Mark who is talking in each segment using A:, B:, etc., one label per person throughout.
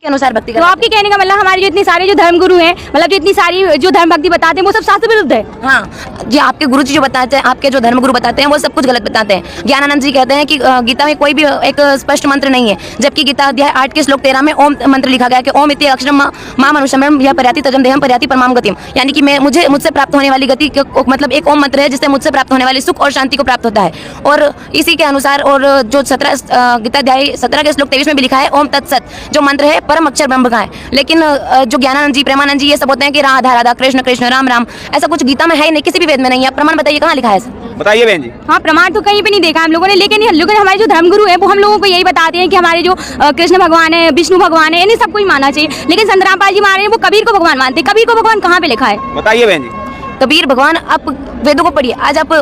A: अनुसार भक्ति
B: तो आपके कहने का मतलब हमारे जो इतने सारे जो धर्मगुरु हैं, मतलब जो इतनी सारी जो धर्म भक्ति बताते हैं वो सब शास्त्र विरुद्ध है।
A: हाँ जी, आपके गुरुजी जो बताते हैं, आपके जो धर्मगुरु बताते हैं वो सब कुछ गलत बताते हैं। ज्ञानानंद जी कहते हैं कि गीता में कोई भी एक स्पष्ट मंत्र नहीं है, जबकि गीता अध्याय 8 के श्लोक 13 में ओम मंत्र लिखा गया कि ओम इति अक्षरम मां मनुष्यम यह पर्याति तजम देहम पर्याति परमाम गतिम, यानी कि मुझसे प्राप्त होने वाली गति मतलब एक ओम मंत्र है जिससे मुझसे प्राप्त होने वाली सुख और शांति को प्राप्त होता है। और इसी के अनुसार और जो 17 गीता अध्याय 17 के श्लोक 23 में भी लिखा है ओम तत्सत, जो मंत्र है परम अक्षर ब्रह्म का है। लेकिन जो ज्ञानानंद जी, प्रेमानंद जी ये सब होते हैं कि राधा राधा, कृष्ण कृष्ण, राम राम, ऐसा कुछ गीता में है नहीं, किसी भी वेद में नहीं है। प्रमाण बताइए कहाँ लिखा है?
C: बताइए बहन जी।
B: हाँ, प्रमाण तो कहीं पे नहीं देखा हम लोगों ने, लेकिन हमारे जो धर्मगुरु हैं वो हम लोगों को यही बताते हैं कि हमारे जो कृष्ण भगवान है, विष्णु भगवान है, इन्हें सबको ही मानना चाहिए। लेकिन संत रामपाल जी महाराज वो कबीर को भगवान मानते हैं। कबीर को भगवान कहाँ पे लिखा है?
C: बताइए बहन जी।
A: कबीर भगवान, आप वेदों को पढ़िए, आज आप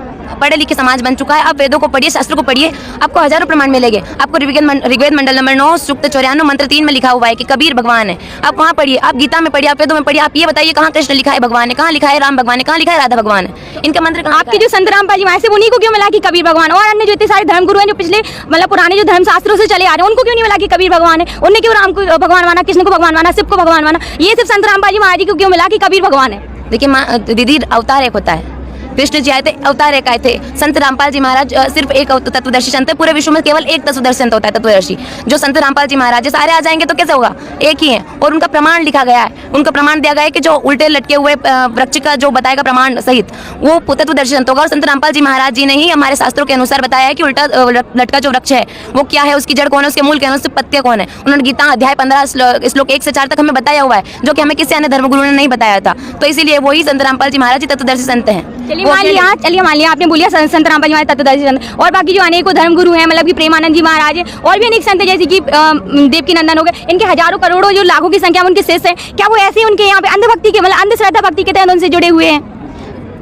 A: पढ़े लिखे समाज बन चुका है, आप वेदों को पढ़िए, शास्त्र को पढ़िए, आपको हजारों प्रमाण मिलेंगे। आपको ऋग्वेद मंडल नंबर 9 सूक्त 94 मंत्र 3 में लिखा हुआ है कि कबीर भगवान है। आप वहाँ पढ़िए, आप गीता में पढ़िए, आप वेदों में पढ़िए, आप ये बताइए कहाँ कृष्ण लिखा है भगवान है, कहाँ लिखा है राम भगवान है, कहाँ लिखा है राधा भगवान है? इनका मंत्र
B: आपके जो संत रामपाल जी महाराज उन्हीं को क्यों मिला कि कबीर भगवान? और अन्य जो इतने सारे धर्मगुरु हैं जो पिछले मतलब पुराने जो धर्म शास्त्रों से चले आ रहे हैं, उनको क्यों नहीं मिला कि कबीर भगवान है? उन्हें क्यों राम को भगवान माना, कृष्ण को भगवान माना, शिव को भगवान माना? ये सिर्फ संत रामपाल जी महाराज को क्यों मिला कि कबीर भगवान है?
A: देखिए दीदी, अवतार एक होता है, कृष्ण जी आए थे, अवतार एक आए थे। संत रामपाल जी महाराज सिर्फ एक तत्वदर्शी संत है, पूरे विश्व में केवल एक तत्वदर्शी संत होता है, तत्वदर्शी। जो संत रामपाल जी महाराज सारे आ जाएंगे तो कैसे होगा? एक ही है। और उनका प्रमाण लिखा गया है, उनका प्रमाण दिया गया है कि जो उल्टे लटके हुए वृक्ष का जो बताएगा प्रमाण सहित, वो तत्वदर्शी संत होगा। और संत रामपाल जी महाराज जी ने ही हमारे शास्त्रों के अनुसार बताया है कि उल्टा लटका जो वृक्ष है वो क्या है, उसकी जड़ कौन है, उसके मूल क्या है, उसके पत्ते कौन है। उन्होंने गीता अध्याय 15 श्लोक 1 से 4 तक हमें बताया हुआ है, जो कि हमें किसी अन्य धर्मगुरु ने नहीं बताया था। तो इसीलिए वही संत रामपाल जी महाराज तत्वदर्शी संत हैं।
B: चलिए मान लिया आपने बोलिया संत रामपाल जी महाराज तत्वदर्शी संत, और बाकी जो अनेकों धर्मगुरु हैं, मतलब कि प्रेमानंद जी महाराज है और भी अनेक संत है, जैसे कि देवकी नंदन हो गए, इनके हजारों करोड़ों जो लाखों की संख्या में उनके शिष्य हैं। क्या वो ऐसे उनके यहाँ पे अंधभक्ति के मतलब अंधश्रद्धा भक्ति के तहत उनसे जुड़े हुए हैं?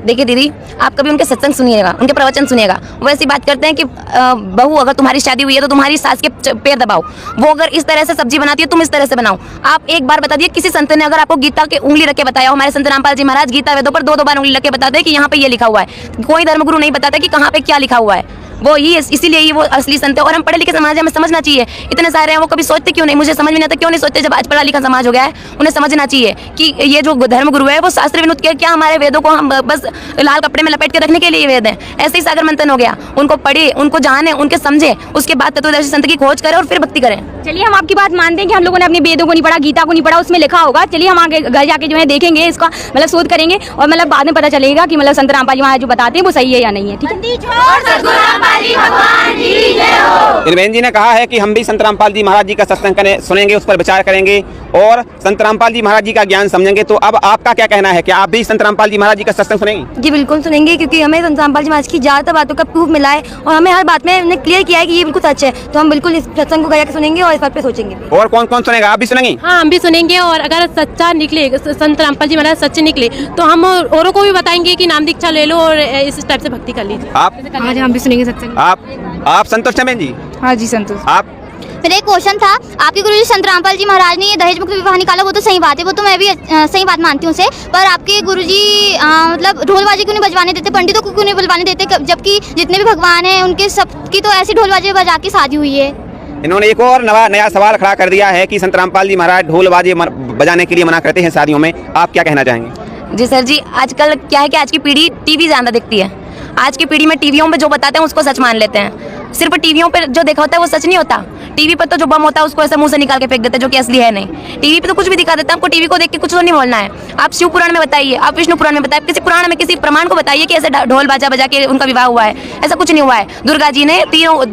A: देखिए दीदी, आप कभी उनके सत्संग सुनिएगा, उनके प्रवचन सुनिएगा, वो ऐसी बात करते हैं कि बहू अगर तुम्हारी शादी हुई है तो तुम्हारी सास के पैर दबाओ, वो अगर इस तरह से सब्जी बनाती है तुम इस तरह से बनाओ। आप एक बार बता दिए किसी संत ने अगर आपको गीता के उंगली रख के बताया हो, हमारे संत रामपाल जी महाराज गीता वेदों पर 2-2 बार उंगली रख के बताते हैं कि यहाँ पे ये लिखा हुआ है। कोई धर्मगुरु नहीं बताता कि कहाँ पे क्या लिखा हुआ है, वो ही इसीलिए ही वो असली संत है। और हम पढ़े लिखे समाज है, हमें समझना चाहिए। इतने सारे हैं, वो कभी सोचते क्यों नहीं? मुझे समझ में नहीं आता क्यों नहीं सोचते। जब आज पढ़ा लिखा समाज हो गया है, उन्हें समझना चाहिए कि ये जो धर्मगुरु है वो शास्त्र विनुत के, क्या हमारे वेदों को हम बस लाल कपड़े में लपेट के रखने के लिए वेद है? ऐसे ही सागर मंथन हो गया। उनको पढ़े, उनको जाने, उनके समझे, उसके बाद तत्वदर्शी संत की खोज करें और फिर भक्ति करें।
B: चलिए, हम आपकी बात मानते हैं कि हम लोगों ने अपने वेदों को नहीं पढ़ा, गीता को नहीं पढ़ा, उसमें लिखा होगा। चलिए, हम आगे घर जाके जो है देखेंगे, इसका मतलब शोध करेंगे और मतलब बाद में पता चलेगा कि मतलब संत रामपाल जी महाराज जो बताते हैं वो सही है या नहीं है। ठीक है।
C: बहन जी ने कहा है कि हम भी संत रामपाल जी महाराज जी का सत्संग सुनेंगे, उस पर विचार करेंगे और संत रामपाल जी महाराज जी का ज्ञान समझेंगे। तो अब आपका क्या कहना है, क्या आप भी संत रामपाल जी महाराज जी का सत्संग सुनेंगे?
D: जी बिल्कुल सुनेंगे, क्योंकि हमें संत रामपाल जी महाराज की ज्यादातर बातों का प्रूफ मिला है और हमें हर बात में उन्हें क्लियर किया है कि ये बिल्कुल सच है। तो हम बिल्कुल इस सत्संग को घर जाकर सुनेंगे और इस बात पे सोचेंगे।
C: और कौन कौन सुनेगा? आप भी सुनेंगे?
E: हाँ, हम भी सुनेंगे और अगर सच्चा निकले, संत रामपाल जी महाराज सच्चे निकले तो हम औरों को भी बताएंगे कि नाम दीक्षा ले लो और इस टाइप से भक्ति कर लीजिए।
C: आप?
D: हाँ जी, हम भी सुनेंगे सत्संग।
C: आप संतुष्ट हैं बहन जी?
D: हाँ जी संतोष।
C: आप?
F: मेरा एक क्वेश्चन था, आपके गुरुजी संत रामपाल जी महाराज ने ये दहेज मुक्त विवाह निकाला, वो तो सही बात है, वो तो मैं भी सही बात मानती हूँ उसे। पर आपके गुरुजी मतलब ढोलबाजी क्यों नहीं बजवाने देते, पंडितों को क्यों नहीं बुलवाने देते, जबकि जितने भी भगवान हैं उनके सबकी तो ऐसी ढोलबाजी बजा के शादी हुई है।
C: इन्होंने एक और नया सवाल खड़ा कर दिया है कि संत रामपाल जी महाराज ढोल बाजे बजाने के लिए मना करते हैं शादियों में। आप क्या कहना चाहेंगे?
A: जी सर जी, आजकल क्या है कि आज की पीढ़ी टीवी ज़्यादा देखती है। आज की पीढ़ी में टीवियों में जो बताते हैं उसको सच मान लेते हैं। सिर्फ टीवियों पे जो देखा होता है वो सच नहीं होता। टीवी पर तो जो बम होता है उसको ऐसे मुंह से निकाल के फेंक देते हैं, जो कि असली है नहीं। टीवी पे तो कुछ भी दिखा देता है। आपको टीवी को देख के कुछ तो नहीं बोलना है। आप शिव पुराण में बताइए, आप विष्णु पुराण में बताइए, किसी पुराण में किसी प्रमाण को बताइए कि ऐसे ढोल बाजा बजा के उनका विवाह हुआ है। ऐसा कुछ नहीं हुआ है। दुर्गा जी ने तीनों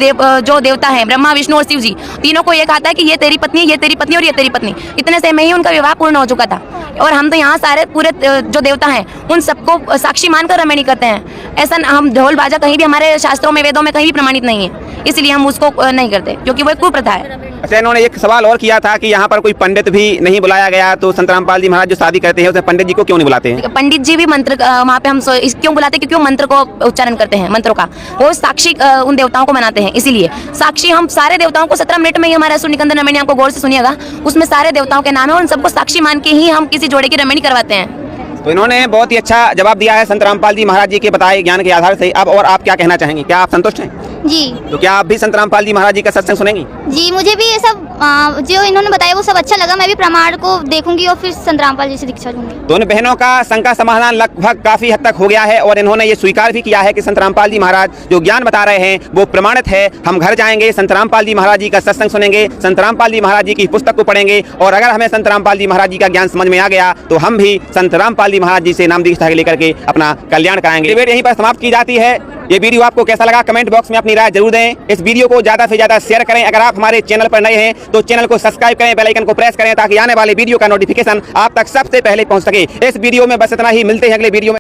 A: जो देवता हैं, ब्रह्मा विष्णु और शिव जी, तीनों को ये कहा था कि ये तेरी पत्नी, ये तेरी पत्नी और ये तेरी पत्नी। इतने से में ही उनका विवाह पूर्ण हो चुका था। और हम तो यहाँ सारे पूरे जो देवता हैं उन सबको साक्षी मानकर रमणी करते हैं। ऐसा हम ढोल बाजा कहीं भी हमारे शास्त्रों में, वेदों में कहीं भी प्रमाणित नहीं है, इसलिए हम उसको नहीं करते, क्योंकि वो एक कुप्रथा है।
C: अच्छा, इन्होंने एक सवाल और किया था कि यहाँ पर कोई पंडित भी नहीं बुलाया गया, तो संत रामपाल जी महाराज जो शादी करते हैं उसमें पंडित जी को क्यों नहीं बुलाते हैं?
A: पंडित जी भी मंत्र वहाँ पे हम क्यों बुलाते हैं? क्योंकि वो मंत्र को उच्चारण करते हैं, मंत्रों का वो साक्षी उन देवताओं को मनाते हैं। इसीलिए साक्षी हम सारे देवताओं को 17 मिनट में ही हमारा असुर निकंदन रमणी आपको गौर से सुनिएगा, उसमें सारे देवताओं के नाम है और उन सबको साक्षी मान के ही हम किसी जोड़े की रमणी करवाते हैं।
C: तो इन्होंने बहुत ही अच्छा जवाब दिया है संत रामपाल जी महाराज जी के बताए ज्ञान के आधार से। अब और आप क्या कहना चाहेंगे? क्या आप संतुष्ट हैं?
F: जी
C: तो क्या आप भी संत रामपाल जी महाराज जी का सत्संग सुनेंगी?
F: जी, मुझे भी ये सब जो इन्होंने बताया वो सब अच्छा लगा। मैं भी प्रमाण को देखूंगी और फिर संत रामपाल जी से दीक्षा लूंगी।
C: दोनों बहनों का शंका समाधान लगभग काफी हद तक हो गया है और इन्होंने ये स्वीकार भी किया है कि संत रामपाल जी महाराज जो ज्ञान बता रहे हैं वो प्रमाणित है। हम घर जाएंगे, संत रामपाल जी महाराज जी का सत्संग सुनेंगे, संत रामपाल जी महाराज जी की पुस्तक को पढ़ेंगे और अगर हमें संत रामपाल जी महाराज जी का ज्ञान समझ में आ गया तो हम भी संत रामपाल जी महाराज जी से नाम दीक्षा लेकर के अपना कल्याण कराएंगे। वीडियो यहीं पर समाप्त की जाती है। ये वीडियो आपको कैसा लगा कमेंट बॉक्स में अपनी राय जरूर दें। इस वीडियो को ज्यादा से ज्यादा शेयर करें। अगर आप हमारे चैनल पर नए हैं तो चैनल को सब्सक्राइब करें, बेल आइकन को प्रेस करें ताकि आने वाले वीडियो का नोटिफिकेशन आप तक सबसे पहले पहुंच सके। इस वीडियो में बस इतना ही, मिलते हैं अगले वीडियो में।